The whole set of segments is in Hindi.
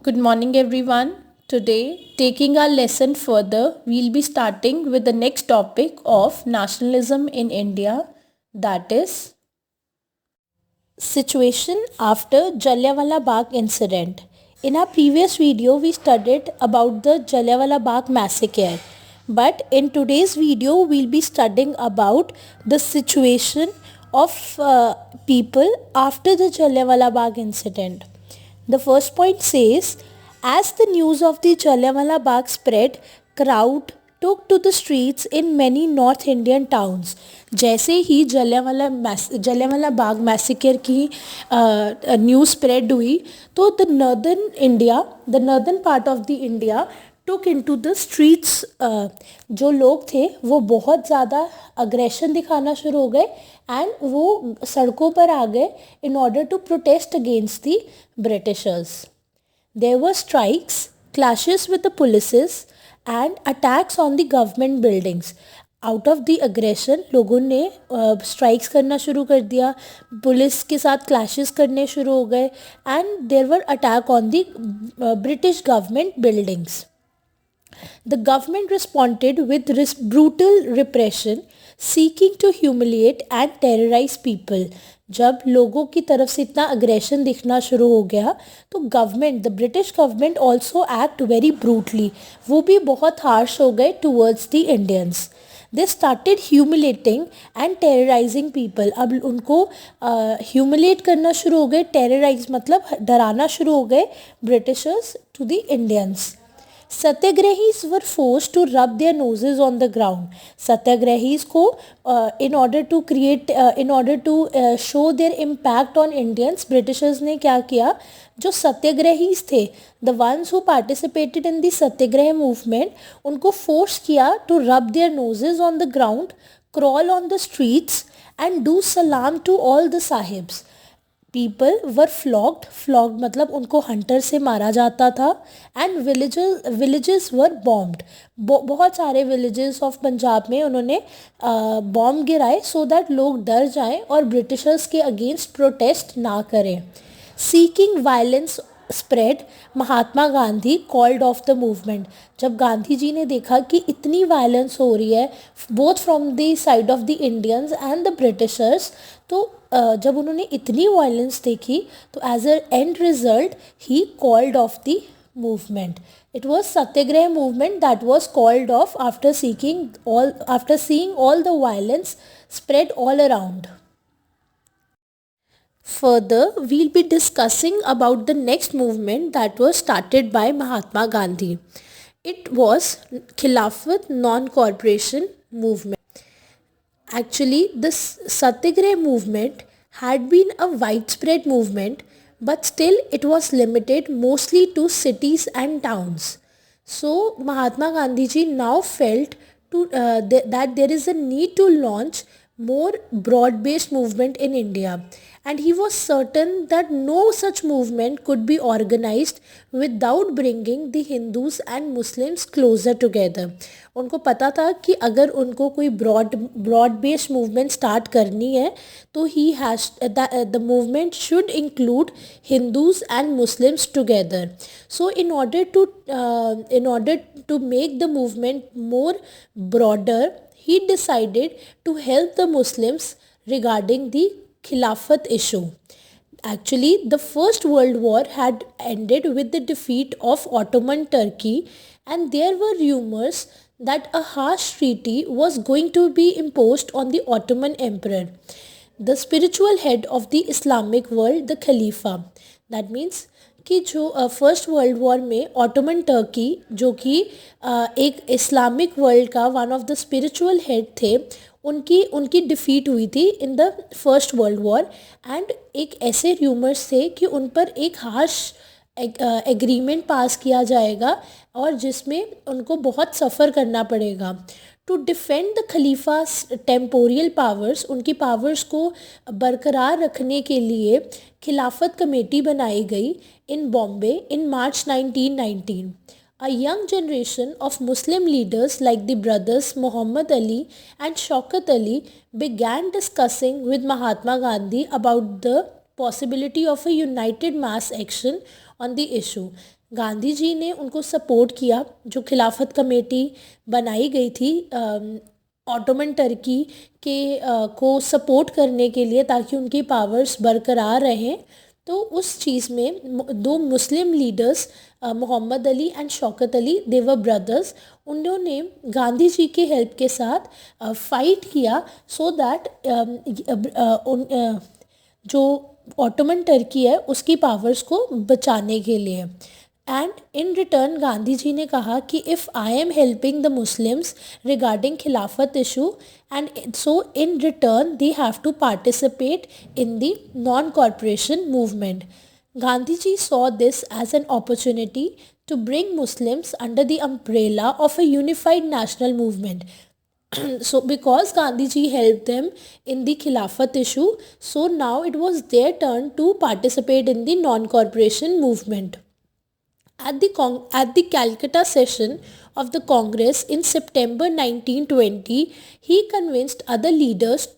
Good morning, everyone. Today, taking our lesson further, we'll be starting with the next topic of nationalism in India, that is situation after Jallianwala Bagh incident. In our previous video, we studied about the Jallianwala Bagh massacre. But in today's video, we'll be studying about the situation of people after the Jallianwala Bagh incident. The first point says, as the news of the Jallianwala Bagh spread, crowd took to the streets in many North Indian towns. जैसे ही जलियांवाला बाग मैसेकर की न्यूज़ स्प्रेड हुई तो the northern part of the India took into the streets. जो लोग थे वो बहुत ज़्यादा अग्रेशन दिखाना शुरू हो गए एंड वो सड़कों पर आ गए in order to protest against the Britishers. There were strikes, clashes with the polices and attacks on the government buildings. Out of the aggression लोगों ने स्ट्राइक्स करना शुरू कर दिया, पुलिस के साथ क्लैशेस करने शुरू हो गए and there were attack on the British government buildings. The government responded with brutal repression, seeking to humiliate and terrorize people. जब लोगों की तरफ से इतना अग्रेशन दिखना शुरू हो गया तो the British government also act very brutally. वो भी बहुत हार्श हो गए towards the Indians. They started humiliating and terrorising people. अब उनको ह्यूमिलेट करना शुरू हो गए, टेरराइज मतलब डराना शुरू हो गए Britishers to the Indians. Satyagrahis were forced to rub their noses on the ground. Satyagrahis को in order to show their impact on Indians, Britishers ने क्या किया, जो सत्याग्रहीज थे, the ones who participated in the Satyagraha movement, उनको force किया to rub their noses on the ground, crawl on the streets and do salam to all the sahibs. People were flogged मतलब उनको हंटर से मारा जाता था एंड विलेजेस वर बॉम्ब्ड. बहुत सारे विलेजेस ऑफ पंजाब में उन्होंने बॉम्ब गिराए सो दैट लोग डर जाएं और ब्रिटिशर्स के अगेंस्ट प्रोटेस्ट ना करें. Seeking violence spread, Mahatma Gandhi called off the movement. जब गांधी जी ने देखा कि इतनी वायलेंस हो रही है both from the side of the Indians and the Britishers, तो जब उन्होंने इतनी वायलेंस देखी तो as a end result he called off the movement. It was Satyagraha movement that was called off after seeing all the violence spread all around. Further, we'll be discussing about the next movement that was started by Mahatma Gandhi. It was Khilafat Non-Cooperation Movement. Actually, this Satyagrah movement had been a widespread movement, but still it was limited mostly to cities and towns. So, Mahatma Gandhi ji now felt that there is a need to launch more broad-based movement in India, and he was certain that no such movement could be organized without bringing the Hindus and Muslims closer together. उनको पता था कि अगर उनको कोई ब्रॉड बेस्ड मूवमेंट स्टार्ट करनी है तो the movement should include Hindus and Muslims together. So in order to make the movement more broader, he decided to help the Muslims regarding the Khilafat issue. Actually, the First World War had ended with the defeat of Ottoman Turkey, and there were rumors that a harsh treaty was going to be imposed on the Ottoman Emperor, the spiritual head of the Islamic world, the Khalifa. That means कि जो फर्स्ट वर्ल्ड वॉर में ऑटोमन टर्की जो कि एक इस्लामिक वर्ल्ड का one of the spiritual head थे, उनकी डिफ़ीट हुई थी इन the first world war. And एक ऐसे र्यूमर्स थे कि उन पर एक हार्श एग्रीमेंट पास किया जाएगा और जिसमें उनको बहुत सफ़र करना पड़ेगा. To defend the Khalifa's temporal powers, उनकी पावर्स को बरकरार रखने के लिए खिलाफत कमेटी बनाई गई इन बॉम्बे इन मार्च 1919. A young generation of Muslim leaders like the brothers Muhammad Ali and Shaukat Ali began discussing with Mahatma Gandhi about the possibility of a united mass action on the issue. Gandhi ji ने उनको सपोर्ट किया. जो खिलाफत कमेटी बनाई गई थी ऑटोमन टर्की के को सपोर्ट करने के लिए ताकि उनकी पावर्स बरकरार रहें, तो उस चीज़ में दो Muslim leaders Mohammad Ali and Shaukat Ali, they were brothers, उन्होंने गांधी जी के हेल्प के साथ फाइट किया सो दैट जो ऑटोमन टर्की है उसकी पावर्स को बचाने के लिए. And in return Gandhi ji ने कहा कि if I am helping the Muslims regarding Khilafat issue, and so in return they have to participate in the non corporation movement. Gandhi ji saw this as an opportunity to bring Muslims under the umbrella of a unified national movement. So because Gandhi ji helped them in the Khilafat issue, so now it was their turn to participate in the non-corporation movement. At the Calcutta session of the Congress in September 1920, he convinced other leaders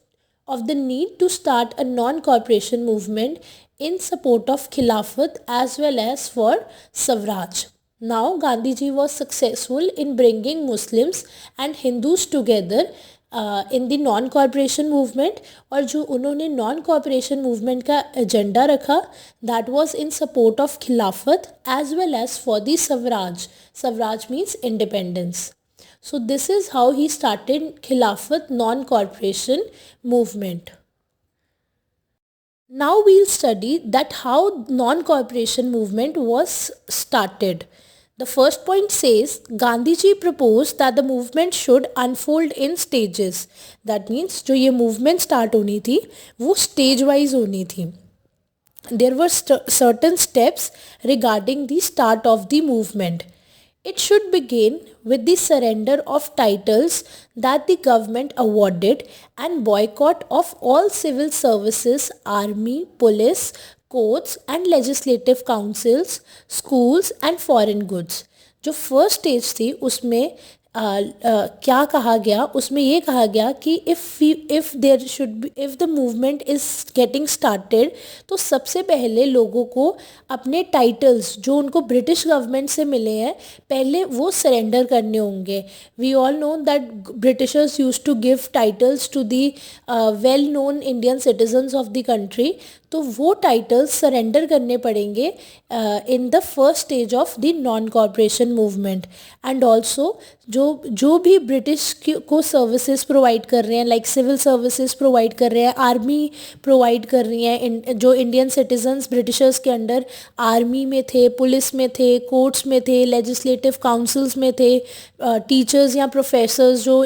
of the need to start a non-corporation movement in support of Khilafat as well as for Swaraj. Now Gandhi ji was successful in bringing Muslims and Hindus together in the non-corporation movement. और जो उन्होंने non-corporation movement का एजेंडा रखा, that was in support of Khilafat as well as for the Swaraj. Swaraj means independence. So this is how he started Khilafat non-corporation movement. Now we'll study that how non-corporation movement was started. The first point says Gandhi ji proposed that the movement should unfold in stages. That means जो ये movement start होनी थी वो stage wise होनी थी. There were certain steps regarding the start of the movement. It should begin with the surrender of titles that the government awarded and boycott of all civil services, army, police, courts and legislative councils, schools and foreign goods. जो फर्स्ट स्टेज थी उसमें क्या कहा गया, उसमें ये कहा गया कि if the movement is getting started, तो सबसे पहले लोगों को अपने टाइटल्स जो उनको ब्रिटिश गवर्नमेंट से मिले हैं पहले वो सरेंडर करने होंगे. We all know that Britishers used to give titles to the well known Indian citizens of the country. तो वो टाइटल्स सरेंडर करने पड़ेंगे in the first stage of the non corporation movement. And also जो भी ब्रिटिश को सर्विसेज प्रोवाइड कर रहे हैं, लाइक सिविल सर्विसेज प्रोवाइड कर रहे हैं, आर्मी प्रोवाइड कर रही हैं, जो इंडियन सिटीजन्स ब्रिटिशर्स के अंडर आर्मी में थे, पुलिस में थे, कोर्ट्स में थे, लेजिस्लेटिव काउंसिल्स में थे, टीचर्स या प्रोफेसर्स जो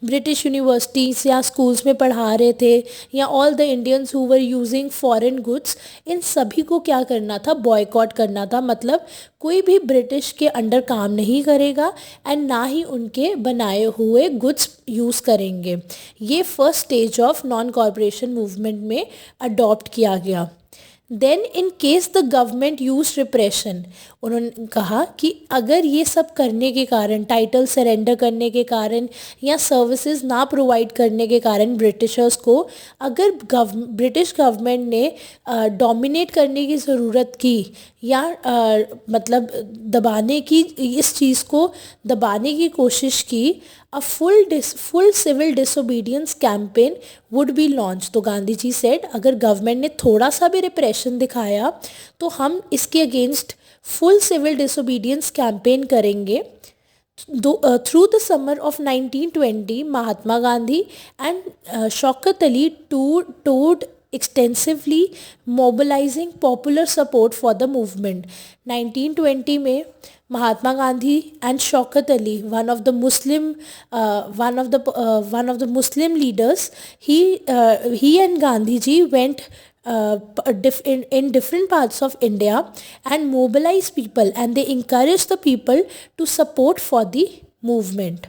ब्रिटिश यूनिवर्सिटीज़ या स्कूल्स में पढ़ा रहे थे, या all the Indians who were using foreign goods, इन सभी को क्या करना था, बॉयकॉट करना था. मतलब कोई भी ब्रिटिश के अंडर काम नहीं करेगा एंड ना ही उनके बनाए हुए गुड्स यूज़ करेंगे. ये first stage of non corporation movement में अडॉप्ट किया गया. Then in case the government use repression, उन्होंने कहा कि अगर ये सब करने के कारण, टाइटल सरेंडर करने के कारण या सर्विसेज ना प्रोवाइड करने के कारण ब्रिटिशर्स को अगर ब्रिटिश गवर्नमेंट ने डोमिनेट करने की ज़रूरत की या मतलब दबाने की, इस चीज़ को दबाने की कोशिश की, a full civil disobedience campaign would be launched. तो गांधी जी सेड अगर गवर्नमेंट ने थोड़ा सा भी रिप्रेशन दिखाया तो हम इसके against full civil disobedience campaign करेंगे. Through the summer of 1920, Mahatma Gandhi and Shaukat Ali toured extensively, mobilizing popular support for the movement. 1920 में Mahatma Gandhi and Shaukat Ali, one of the Muslim leaders, he and Gandhi ji went in different parts of India and mobilized people, and they encouraged the people to support for the movement.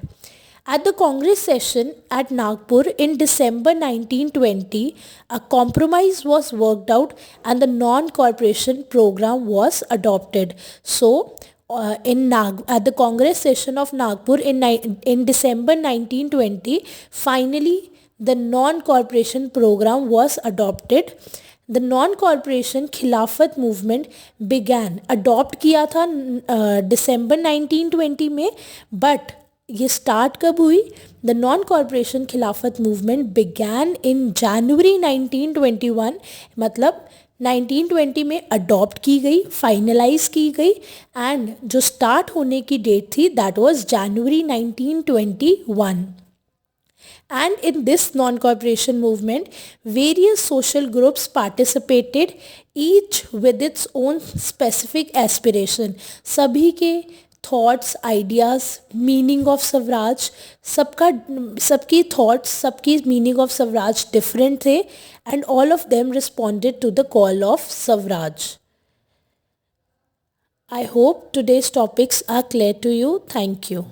At the Congress session at Nagpur in December 1920, a compromise was worked out and the non-corporation program was adopted. So, at the Congress session of Nagpur in December 1920, finally the non-corporation program was adopted. The non corporation खिलाफत मूवमेंट बिगैन, अडॉप्ट किया था दिसंबर 1920 में, बट ये स्टार्ट कब हुई? द नॉन कॉरपोरेशन खिलाफत मूवमेंट बिगैन इन जनवरी 1921, मतलब 1920 में अडॉप्ट की गई, फाइनलाइज की गई, एंड जो स्टार्ट होने की डेट थी that was January 1921. And in this non-cooperation movement, various social groups participated, each with its own specific aspiration. सभी के thoughts, ideas, meaning of swaraj, सबकी थॉट्स, सबकी मीनिंग ऑफ स्वराज डिफरेंट थे, and all of them responded to the call of swaraj. I hope today's topics are clear to you. Thank you.